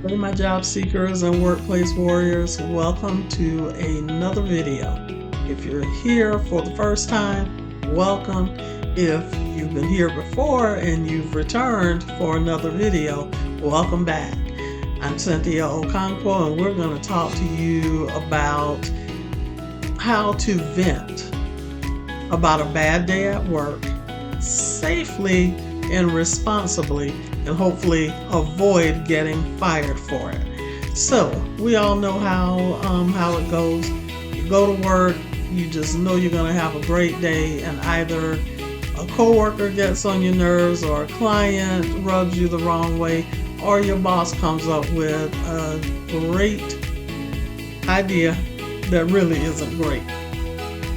Hey, my job seekers and workplace warriors, welcome to another video. If you're here for the first time, welcome. If you've been here before and you've returned for another video, welcome back. I'm Cynthia Okonkwo, and we're going to talk to you about how to vent about a bad day at work safely and responsibly, and hopefully avoid getting fired for it. So we all know how it goes. You go to work, you just know you're going to have a great day, and either a coworker gets on your nerves, or a client rubs you the wrong way, or your boss comes up with a great idea that really isn't great.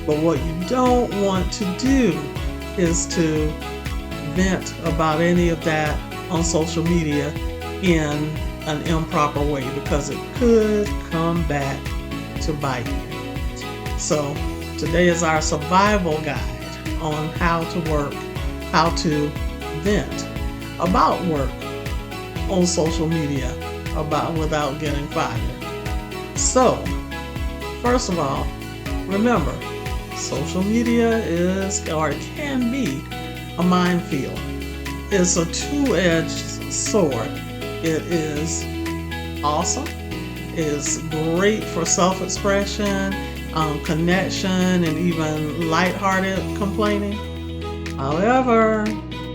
But what you don't want to do is to vent about any of that on social media in an improper way, because it could come back to bite you. So today is our survival guide on how to vent about work on social media without getting fired. So first of all, remember, social media is, or it can be, a minefield. It's a two-edged sword. It is awesome. It's great for self-expression, connection, and even lighthearted complaining. However,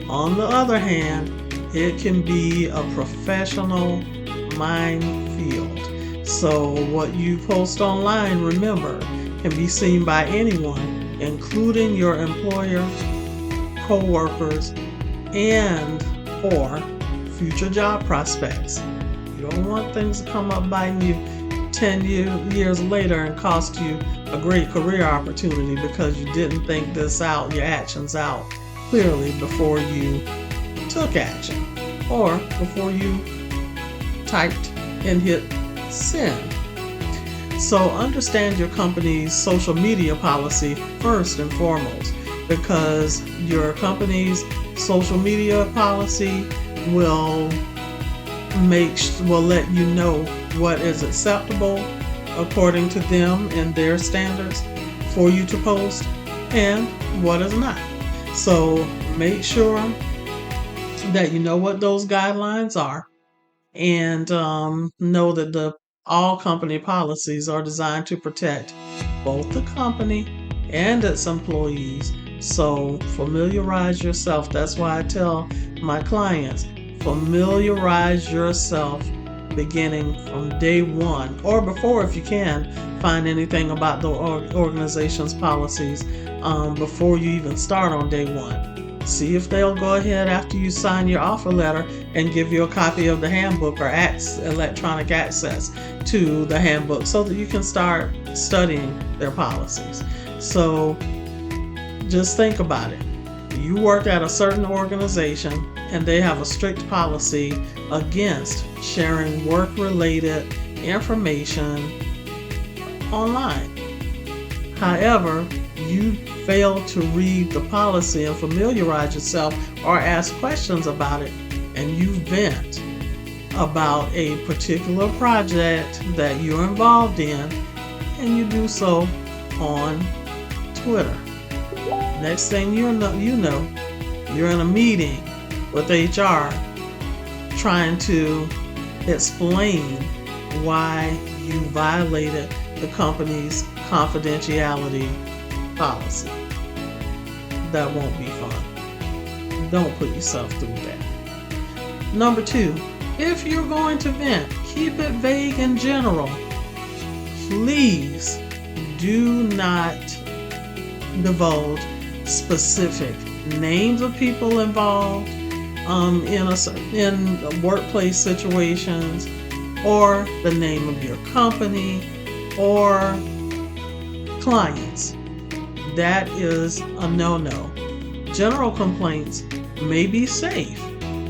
on the other hand, it can be a professional minefield. So what you post online, remember, can be seen by anyone, including your employer, co-workers, and or future job prospects. You don't want things to come up biting you 10 years later and cost you a great career opportunity because you didn't think your actions out clearly before you took action, or before you typed and hit send. So understand your company's social media policy first and foremost, because your company's social media policy will let you know what is acceptable according to them and their standards for you to post, and what is not. So make sure that you know what those guidelines are, and know that all company policies are designed to protect both the company and its employees. So familiarize yourself. That's why I tell my clients, familiarize yourself beginning from day one, or before, if you can find anything about the organization's policies before you even start on day one. See if they'll go ahead after you sign your offer letter and give you a copy of the handbook, or electronic access to the handbook, so that you can start studying their policies. So just think about it. You work at a certain organization and they have a strict policy against sharing work-related information online. However, you fail to read the policy and familiarize yourself or ask questions about it, and you vent about a particular project that you're involved in, and you do so on Twitter. Next thing you know, you're in a meeting with HR trying to explain why you violated the company's confidentiality policy. That won't be fun. Don't put yourself through that. Number 2, if you're going to vent, keep it vague and general. Please do not divulge specific names of people involved in workplace situations, or the name of your company or clients. That is a no-no. General complaints may be safe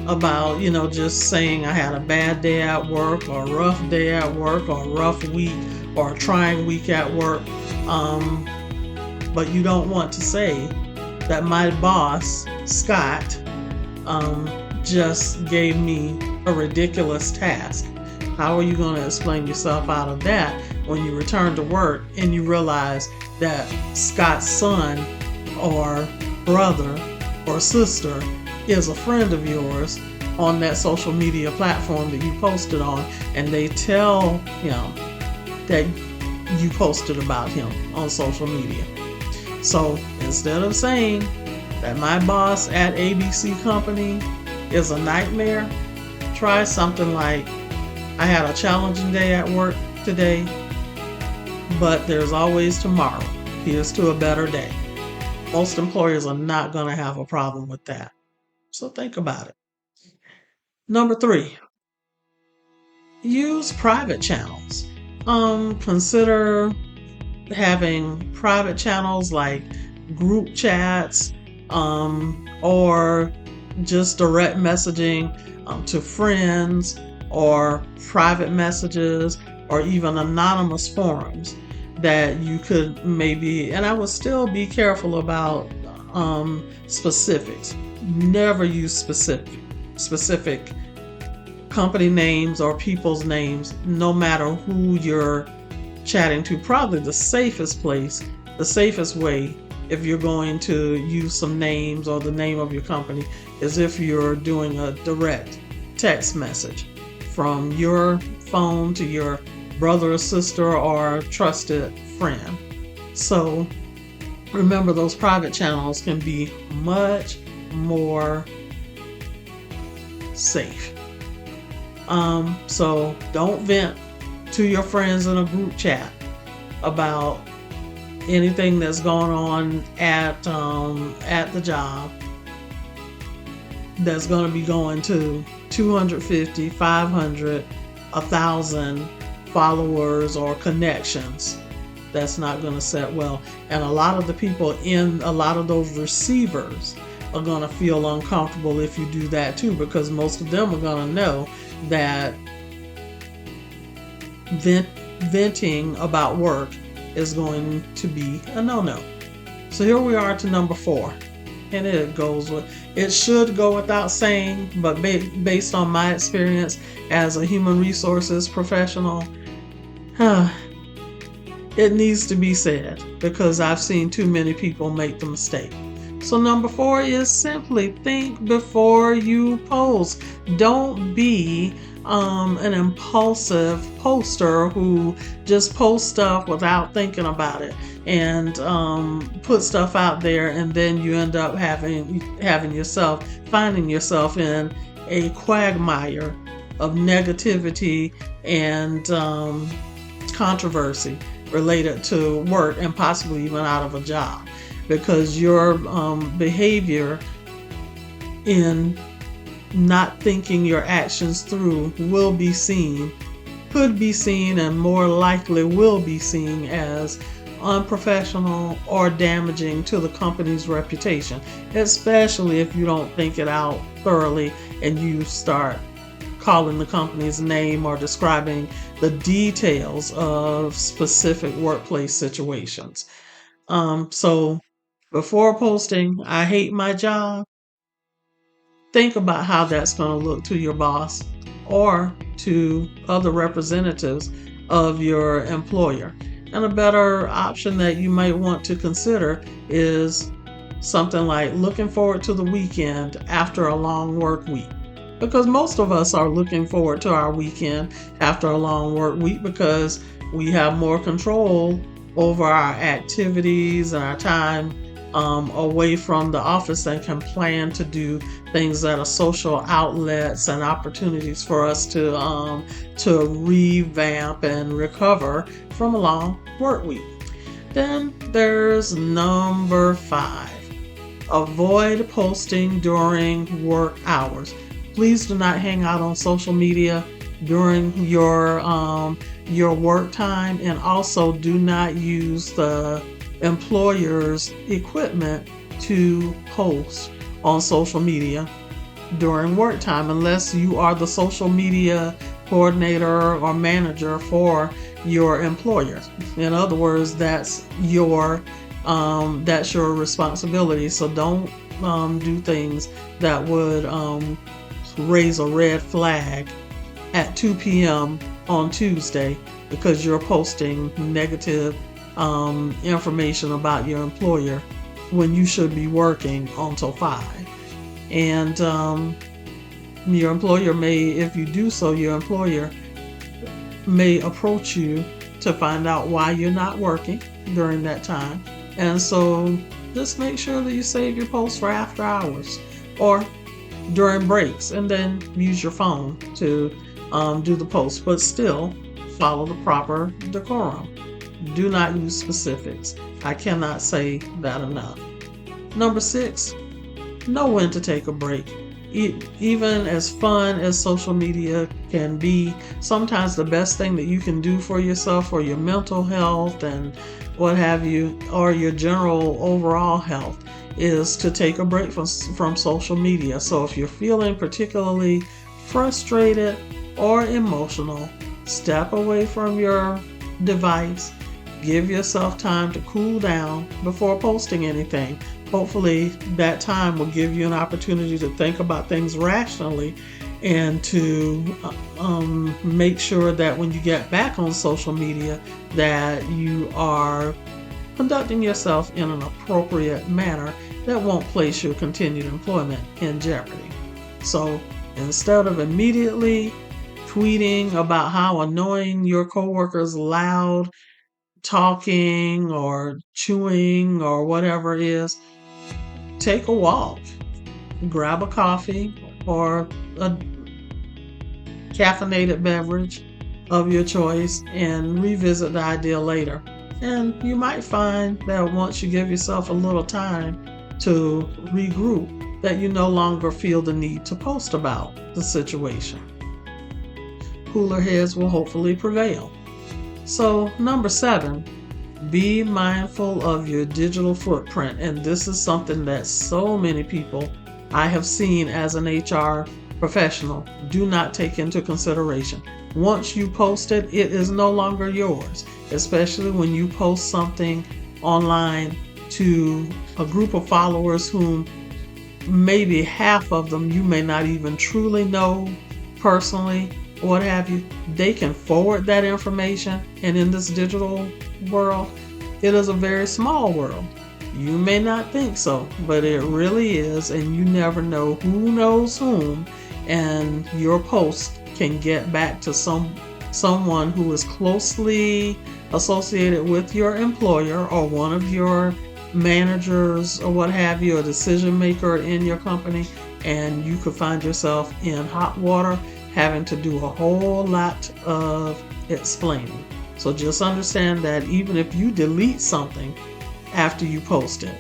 about, just saying I had a bad day at work, or a rough day at work, or a rough week, or a trying week at work. But you don't want to say that my boss, Scott, just gave me a ridiculous task. How are you going to explain yourself out of that when you return to work and you realize that Scott's son or brother or sister is a friend of yours on that social media platform that you posted on, and they tell him that you posted about him on social media? So instead of saying that my boss at ABC Company is a nightmare, try something like, I had a challenging day at work today, but there's always tomorrow. Here's to a better day. Most employers are not going to have a problem with that. So think about it. Number 3, use private channels. Consider having private channels like group chats, or just direct messaging to friends, or private messages, or even anonymous forums that you could maybe, and I would still be careful about specifics. Never use specific company names or people's names, no matter who you're chatting to. Probably the safest way, if you're going to use some names or the name of your company, is if you're doing a direct text message from your phone to your brother or sister or trusted friend. So remember, those private channels can be much more safe. So don't vent to your friends in a group chat about anything that's going on at the job that's going to be going to 250, 500, 1,000 followers or connections. That's not going to set well. And a lot of the people in a lot of those receivers are going to feel uncomfortable if you do that too, because most of them are going to know that venting about work is going to be a no-no. So here we are to number 4. And it should go without saying, but based on my experience as a human resources professional, it needs to be said because I've seen too many people make the mistake. So number 4 is simply think before you post. Don't be an impulsive poster who just posts stuff without thinking about it and put stuff out there, and then you end up finding yourself in a quagmire of negativity and controversy related to work, and possibly even out of a job, because your behavior in not thinking your actions through could be seen, and more likely will be seen as unprofessional or damaging to the company's reputation, especially if you don't think it out thoroughly and you start calling the company's name or describing the details of specific workplace situations. So before posting, I hate my job, think about how that's going to look to your boss or to other representatives of your employer. And a better option that you might want to consider is something like looking forward to the weekend after a long work week. Because most of us are looking forward to our weekend after a long work week because we have more control over our activities and our time away from the office, and can plan to do things that are social outlets and opportunities for us to revamp and recover from a long work week. Then there's number 5. Avoid posting during work hours. Please do not hang out on social media during your work time, and also do not use the employer's equipment to post on social media during work time unless you are the social media coordinator or manager for your employer. In other words, that's your responsibility. So don't do things that would raise a red flag at 2 p.m. on Tuesday because you're posting negative information about your employer when you should be working until 5. And your employer may, if you do so, your employer may approach you to find out why you're not working during that time. And so just make sure that you save your posts for after hours or during breaks, and then use your phone to do the post, but still follow the proper decorum. Do not use specifics. I cannot say that enough. Number 6, know when to take a break. Even as fun as social media can be, sometimes the best thing that you can do for yourself, for your mental health and what have you, or your general overall health, is to take a break from social media. So if you're feeling particularly frustrated or emotional, step away from your device. Give yourself time to cool down before posting anything. Hopefully that time will give you an opportunity to think about things rationally and to make sure that when you get back on social media that you are conducting yourself in an appropriate manner that won't place your continued employment in jeopardy. So instead of immediately tweeting about how annoying your coworker's loud talking or chewing or whatever is, take a walk, grab a coffee or a caffeinated beverage of your choice and revisit the idea later. And you might find that once you give yourself a little time to regroup, that you no longer feel the need to post about the situation. Cooler heads will hopefully prevail. So, number 7, be mindful of your digital footprint. And this is something that so many people I have seen as an HR professional do not take into consideration. Once you post it, it is no longer yours, especially when you post something online to a group of followers whom maybe half of them you may not even truly know personally, what have you. They can forward that information, and in this digital world, it is a very small world. You may not think so, but it really is, and you never know who knows whom, and your post can get back to someone who is closely associated with your employer or one of your managers or what have you, a decision maker in your company, and you could find yourself in hot water having to do a whole lot of explaining. So just understand that even if you delete something after you post it,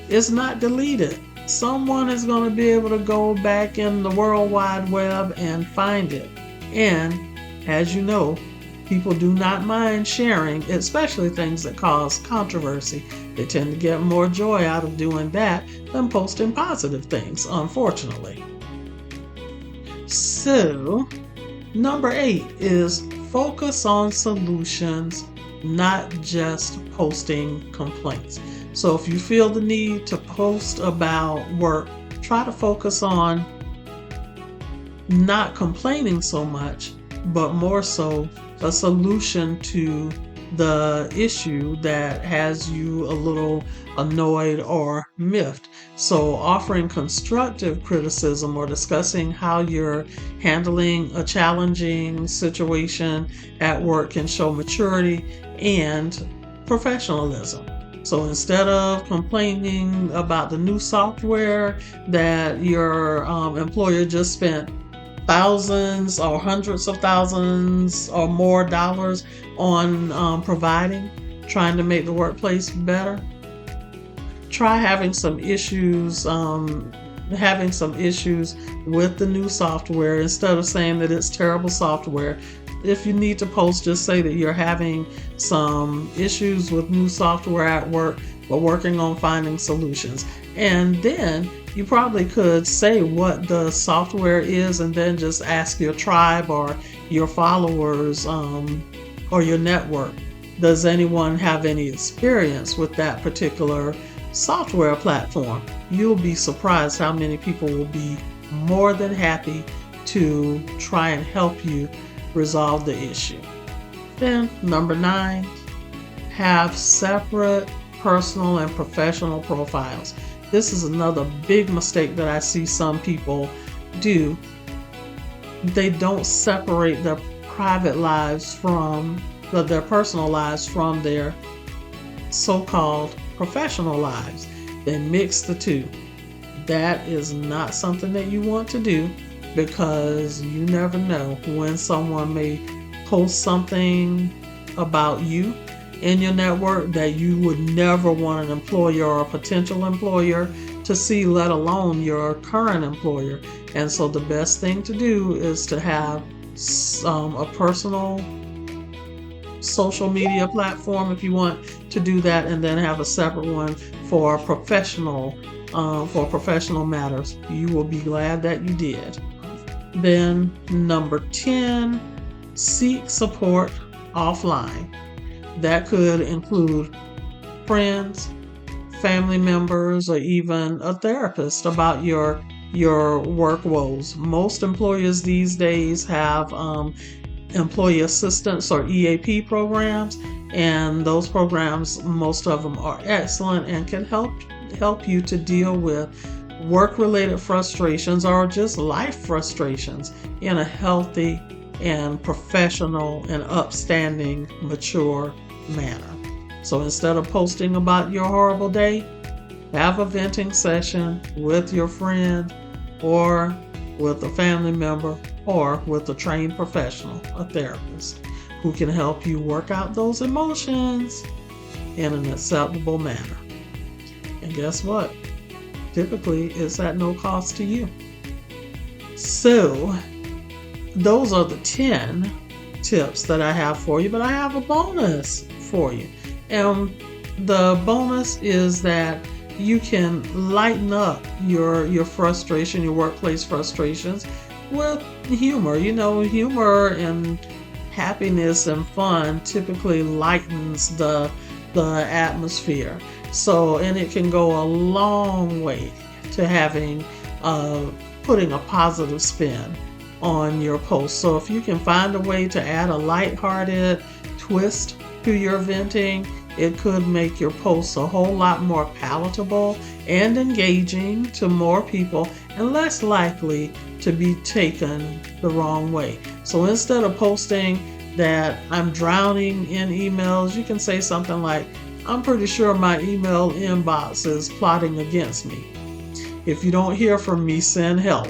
it's not deleted. Someone is going to be able to go back in the World Wide Web and find it. And as you know, people do not mind sharing, especially things that cause controversy. They tend to get more joy out of doing that than posting positive things, unfortunately. So, number 8 is focus on solutions, not just posting complaints. So if you feel the need to post about work, try to focus on not complaining so much, but more so a solution to the issue that has you a little annoyed or miffed. So offering constructive criticism or discussing how you're handling a challenging situation at work can show maturity and professionalism. So instead of complaining about the new software that your employer just spent thousands or hundreds of thousands or more dollars on providing, trying to make the workplace better, try having some issues with the new software instead of saying that it's terrible software. If you need to post, just say that you're having some issues with new software at work, but working on finding solutions. And then you probably could say what the software is and then just ask your tribe or your followers or your network, does anyone have any experience with that particular software platform? You'll be surprised how many people will be more than happy to try and help you resolve the issue. Then number 9, have separate personal and professional profiles. This is another big mistake that I see some people do. They don't separate their private lives from their personal lives from their so-called professional lives. They mix the two. That is not something that you want to do, because you never know when someone may post something about you in your network that you would never want an employer or a potential employer to see, let alone your current employer. And so the best thing to do is to have a personal social media platform if you want to do that, and then have a separate one for professional matters. You will be glad that you did. Then number 10, seek support offline. That could include friends, family members, or even a therapist about your work woes. Most employers these days have employee assistance or EAP programs, and those programs, most of them are excellent and can help you to deal with work-related frustrations or just life frustrations in a healthy and professional and upstanding, mature manner. So instead of posting about your horrible day, have a venting session with your friend or with a family member or with a trained professional, a therapist, who can help you work out those emotions in an acceptable manner. And guess what? Typically, it's at no cost to you. So, those are the 10 tips that I have for you, but I have a bonus for you. And the bonus is that you can lighten up your frustration, your workplace frustrations, with humor. You know, humor and happiness and fun typically lightens the atmosphere. So, and it can go a long way to having putting a positive spin on your post. So if you can find a way to add a lighthearted twist to your venting, it could make your posts a whole lot more palatable and engaging to more people, and less likely to be taken the wrong way. So instead of posting that I'm drowning in emails, you can say something like, I'm pretty sure my email inbox is plotting against me. If you don't hear from me, send help.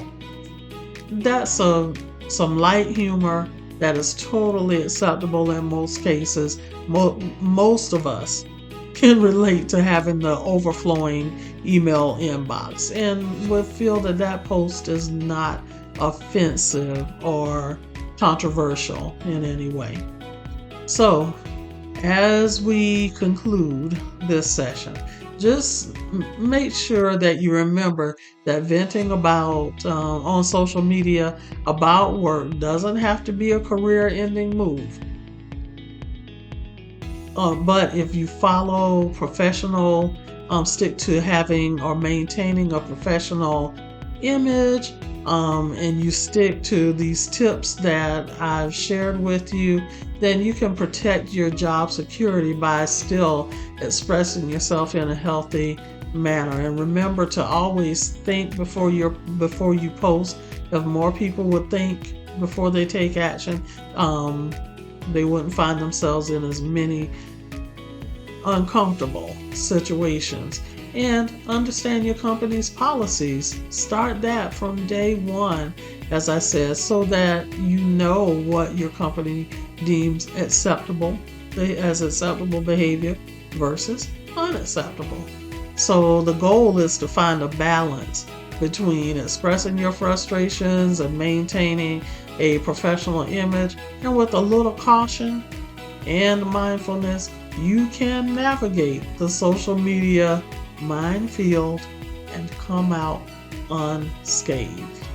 That's some light humor that is totally acceptable in most cases. Most of us can relate to having the overflowing email inbox, and would feel that post is not offensive or controversial in any way. So, as we conclude this session, just make sure that you remember that venting about on social media about work doesn't have to be a career-ending move. But if you follow professional, stick to having or maintaining a professional image, and you stick to these tips that I've shared with you, then you can protect your job security by still expressing yourself in a healthy manner. And remember to always think before you post. If more people would think before they take action, they wouldn't find themselves in as many uncomfortable situations. And understand your company's policies. Start that from day one, as I said, so that you know what your company deems acceptable behavior versus unacceptable. So the goal is to find a balance between expressing your frustrations and maintaining a professional image. And with a little caution and mindfulness, you can navigate the social media minefield and come out unscathed.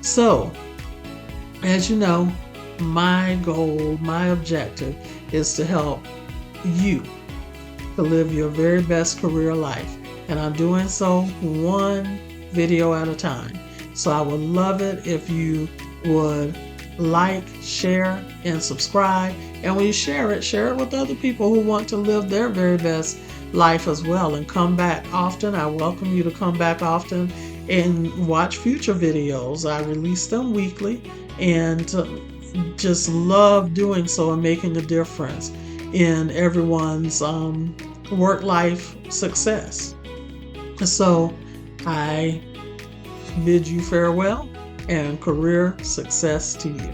So, as you know, my goal, my objective is to help you to live your very best career life. And I'm doing so one video at a time. So I would love it if you would like, share, and subscribe. And when you share it with other people who want to live their very best life as well. And come back often. I welcome you to come back often and watch future videos. I release them weekly, and just love doing so and making a difference in everyone's work-life success. So I bid you farewell and career success to you.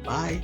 Bye.